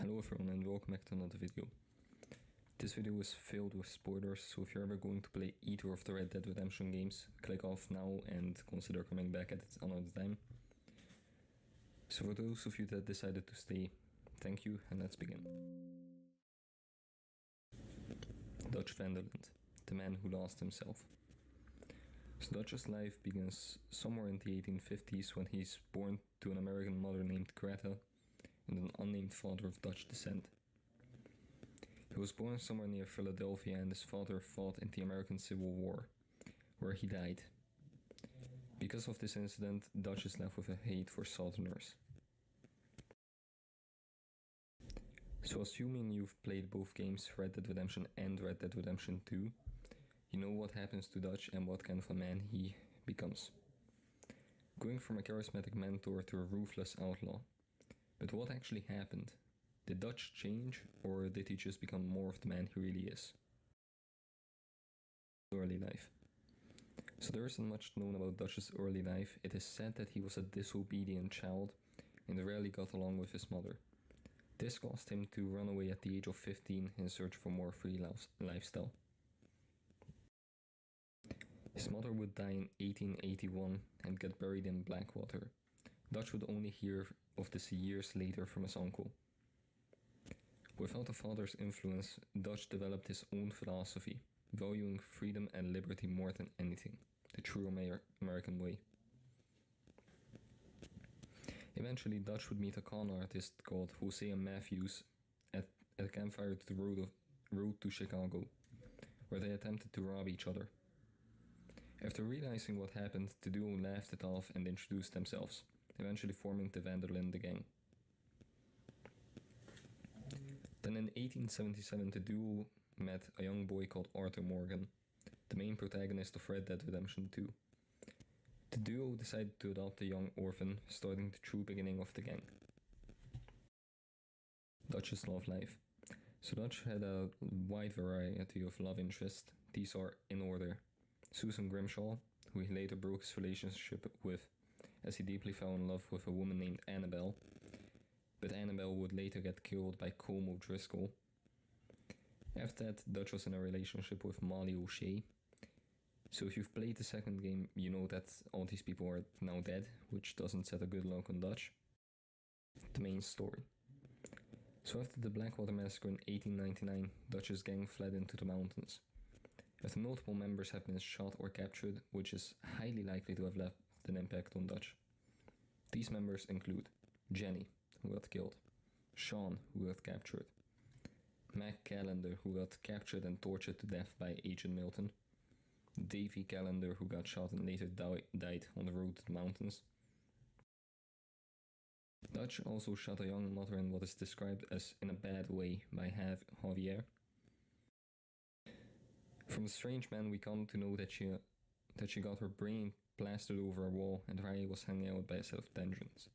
Hello everyone and welcome back to another video. This video is filled with spoilers, so if you're ever going to play either of the Red Dead Redemption games, click off now and consider coming back at it another time. So for those of you that decided to stay, thank you and let's begin. Dutch Van Der Linde, the man who lost himself. So Dutch's life begins somewhere in the 1850s when he's born to an American mother named Greta and an unnamed father of Dutch descent. He was born somewhere near Philadelphia and his father fought in the American Civil War, where he died. Because of this incident, Dutch is left with a hate for Southerners. So assuming you've played both games, Red Dead Redemption and Red Dead Redemption 2, you know what happens to Dutch and what kind of a man he becomes. Going from a charismatic mentor to a ruthless outlaw. But what actually happened? Did Dutch change, or did he just become more of the man he really is? Early life. So there isn't much known about Dutch's early life. It is said that he was a disobedient child and rarely got along with his mother. This caused him to run away at the age of 15 in search for a more free lifestyle. His mother would die in 1881 and get buried in Blackwater. Dutch would only hear of this years later from his uncle. Without a father's influence, Dutch developed his own philosophy, valuing freedom and liberty more than anything, the true American way. Eventually, Dutch would meet a con artist called Hosea Matthews at a campfire to the road to Chicago, where they attempted to rob each other. After realizing what happened, the duo laughed it off and introduced themselves, eventually forming the Van Der Linde gang. Then in 1877 the duo met a young boy called Arthur Morgan, the main protagonist of Red Dead Redemption 2. The duo decided to adopt a young orphan, starting the true beginning of the gang. Dutch's love life. So Dutch had a wide variety of love interests. These are in order: Susan Grimshaw, who he later broke his relationship with, as he deeply fell in love with a woman named Annabelle, but Annabelle would later get killed by Colm O'Driscoll. After that, Dutch was in a relationship with Molly O'Shea. So if you've played the second game, you know that all these people are now dead, which doesn't set a good look on Dutch. The main story. So after the Blackwater Massacre in 1899, Dutch's gang fled into the mountains. After multiple members have been shot or captured, which is highly likely to have left an impact on Dutch. These members include Jenny, who got killed, Sean, who got captured, Mac Callender, who got captured and tortured to death by Agent Milton, Davy Callender, who got shot and later died on the road to the mountains. Dutch also shot a young mother in what is described as in a bad way by Javier. From the strange man we come to know that she got her brain plastered over a wall and Riley was hanging out by self-vengeance.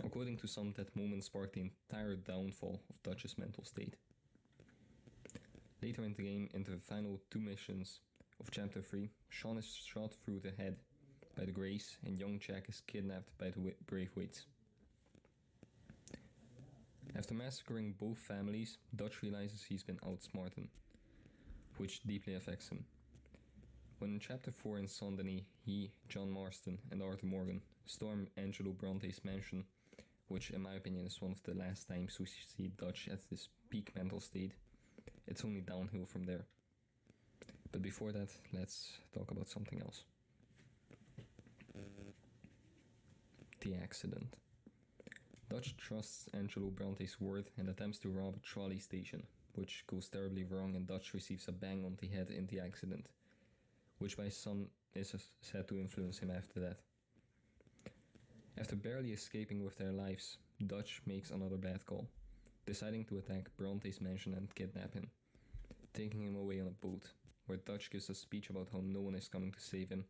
According to some, that moment sparked the entire downfall of Dutch's mental state. Later in the game, in the final 2 missions of Chapter 3, Sean is shot through the head by the Greys and young Jack is kidnapped by the Braithwaites. After massacring both families, Dutch realizes he's been outsmarted, which deeply affects him. When in Chapter 4 in Saint Denis, he, John Marston, and Arthur Morgan storm Angelo Bronte's mansion, which in my opinion is one of the last times we see Dutch at this peak mental state, it's only downhill from there. But before that, let's talk about something else. The accident. Dutch trusts Angelo Bronte's word and attempts to rob a trolley station, which goes terribly wrong and Dutch receives a bang on the head in the accident, which by some is said to influence him after that. After barely escaping with their lives, Dutch makes another bad call, deciding to attack Bronte's mansion and kidnap him, taking him away on a boat, where Dutch gives a speech about how no one is coming to save him,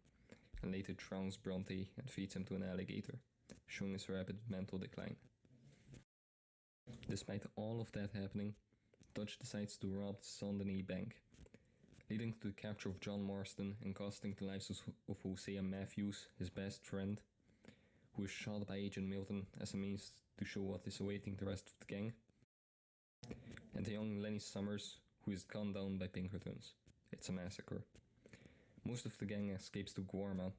and later drowns Bronte and feeds him to an alligator, showing his rapid mental decline. Despite all of that happening, Dutch decides to rob the Saint Denis bank, leading to the capture of John Marston and costing the lives of Hosea Matthews, his best friend, who is shot by Agent Milton as a means to show what is awaiting the rest of the gang, and the young Lenny Summers, who is gunned down by Pinkertons. It's a massacre. Most of the gang escapes to Guarma,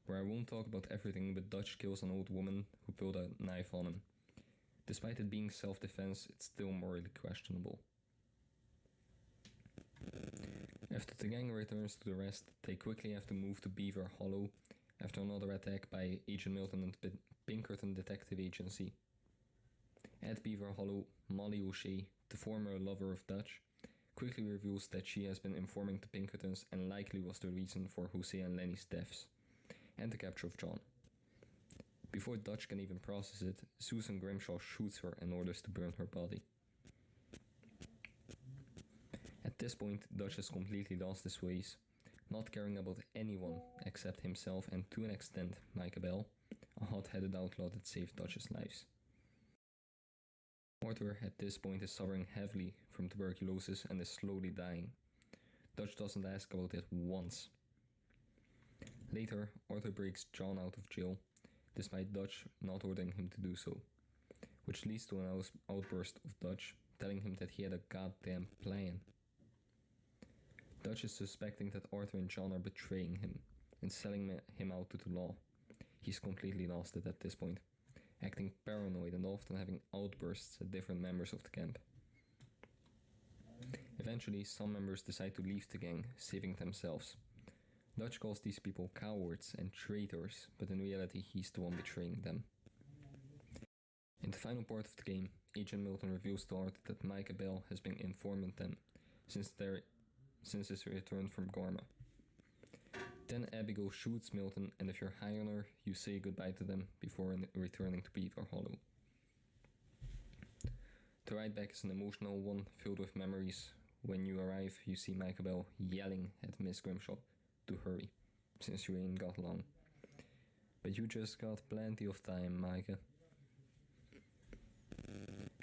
where I won't talk about everything, but Dutch kills an old woman who pulled a knife on him. Despite it being self-defense, it's still morally questionable. After the gang returns to the rest, they quickly have to move to Beaver Hollow after another attack by Agent Milton and the Pinkerton Detective Agency. At Beaver Hollow, Molly O'Shea, the former lover of Dutch, quickly reveals that she has been informing the Pinkertons and likely was the reason for Jose and Lenny's deaths, and the capture of John. Before Dutch can even process it, Susan Grimshaw shoots her and orders to burn her body. At this point, Dutch has completely lost his ways, not caring about anyone except himself and, to an extent, Micah Bell, a hot-headed outlaw that saved Dutch's lives. Arthur at this point is suffering heavily from tuberculosis and is slowly dying. Dutch doesn't ask about it once. Later, Arthur breaks John out of jail, despite Dutch not ordering him to do so, which leads to an outburst of Dutch, telling him that he had a goddamn plan. Dutch is suspecting that Arthur and John are betraying him and selling him out to the law. He's completely lost it at this point, acting paranoid and often having outbursts at different members of the camp. Eventually, some members decide to leave the gang, saving themselves. Dutch calls these people cowards and traitors, but in reality he's the one betraying them. In the final part of the game, Agent Milton reveals to Arthur that Micah Bell has been informing them since his return from Gorma. Then Abigail shoots Milton, and if you're high on her, you say goodbye to them before returning to Beaver Hollow. The ride back is an emotional one, filled with memories. When you arrive, you see Micah Bell yelling at Miss Grimshaw to hurry, since you ain't got long. But you just got plenty of time, Micah.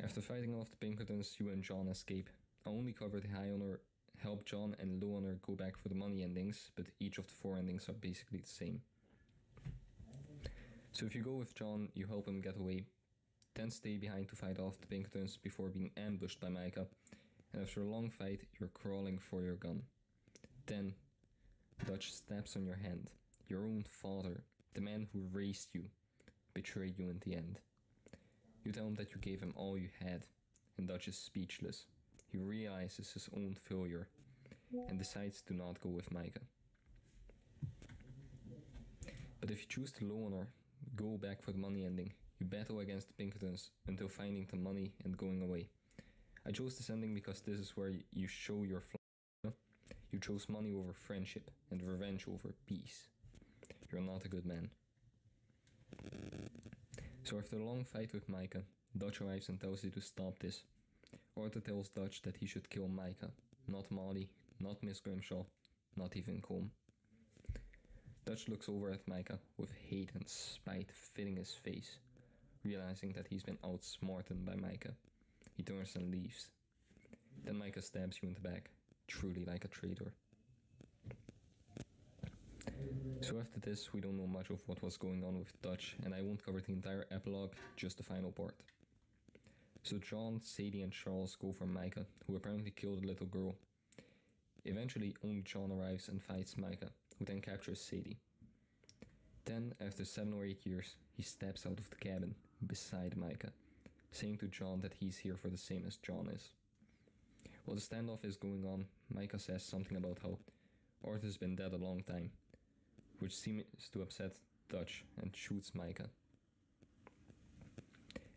After fighting off the Pinkertons, you and John escape. I only covered the high honor, help John and low honor go back for the money endings, but each of the 4 endings are basically the same. So if you go with John, you help him get away, then stay behind to fight off the Pinkertons before being ambushed by Micah, and after a long fight, you're crawling for your gun. Then, Dutch stabs on your hand. Your own father, the man who raised you, betrayed you in the end. You tell him that you gave him all you had, and Dutch is speechless. He realizes his own failure and decides to not go with Micah. But if you choose the low honor, go back for the money ending, you battle against the Pinkertons until finding the money and going away. I chose this ending because this is where you show your flaw. You chose money over friendship and revenge over peace. You're not a good man. So after a long fight with Micah, Dutch arrives and tells you to stop this. Arthur tells Dutch that he should kill Micah, not Molly, not Miss Grimshaw, not even Colm. Dutch looks over at Micah with hate and spite filling his face, realizing that he's been outsmarted by Micah. He turns and leaves. Then Micah stabs you in the back, truly like a traitor. So after this, we don't know much of what was going on with Dutch, and I won't cover the entire epilogue, just the final part. So John, Sadie and Charles go for Micah, who apparently killed a little girl. Eventually, only John arrives and fights Micah, who then captures Sadie. Then, after 7 or 8 years, he steps out of the cabin, beside Micah, saying to John that he's here for the same as John is. While the standoff is going on, Micah says something about how Arthur's been dead a long time, which seems to upset Dutch and shoots Micah.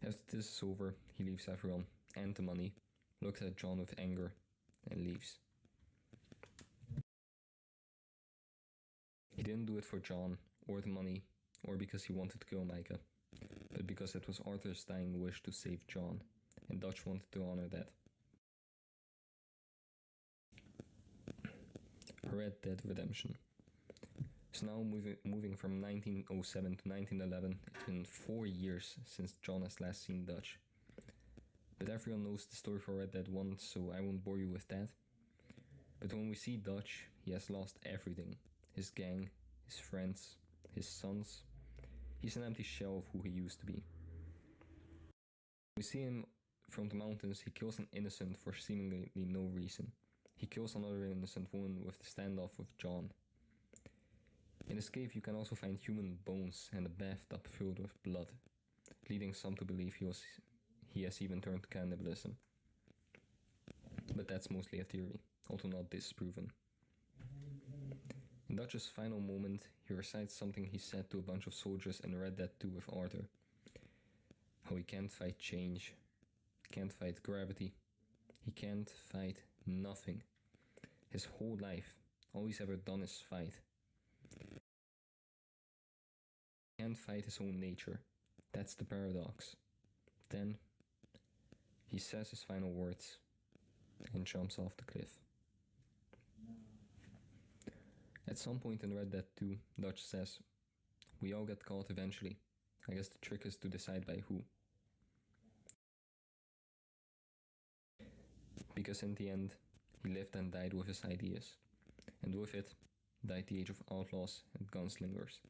After this is over, he leaves everyone and the money, looks at John with anger, and leaves. He didn't do it for John, or the money, or because he wanted to kill Micah, but because it was Arthur's dying wish to save John, and Dutch wanted to honor that. Red Dead Redemption. So now moving from 1907 to 1911, it's been 4 years since John has last seen Dutch. But everyone knows the story for Red Dead 1, so I won't bore you with that. But when we see Dutch, he has lost everything. His gang, his friends, his sons. He's an empty shell of who he used to be. We see him from the mountains. He kills an innocent for seemingly no reason. He kills another innocent woman with the standoff with John. In this cave you can also find human bones and a bathtub filled with blood, leading some to believe he has even turned to cannibalism. But that's mostly a theory, although not disproven. In Dutch's final moment, he recites something he said to a bunch of soldiers in Red Dead 2 with Arthur. How he can't fight change, can't fight gravity, he can't fight nothing. His whole life, all he's ever done is fight. He can't fight his own nature. That's the paradox. Then, he says his final words and jumps off the cliff. At some point in Red Dead 2, Dutch says, "We all get caught eventually. I guess the trick is to decide by who." Because in the end, he lived and died with his ideas, and with it, died the age of outlaws and gunslingers.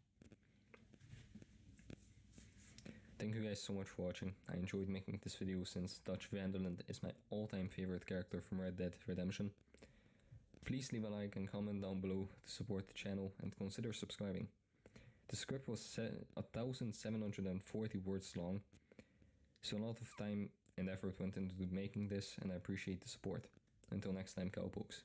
Thank you guys so much for watching. I enjoyed making this video since Dutch Van Der Linde is my all-time favorite character from Red Dead Redemption. Please leave a like and comment down below to support the channel and consider subscribing. The script was 1,740 words long, so a lot of time and effort went into making this, and I appreciate the support. Until next time, cowpokes.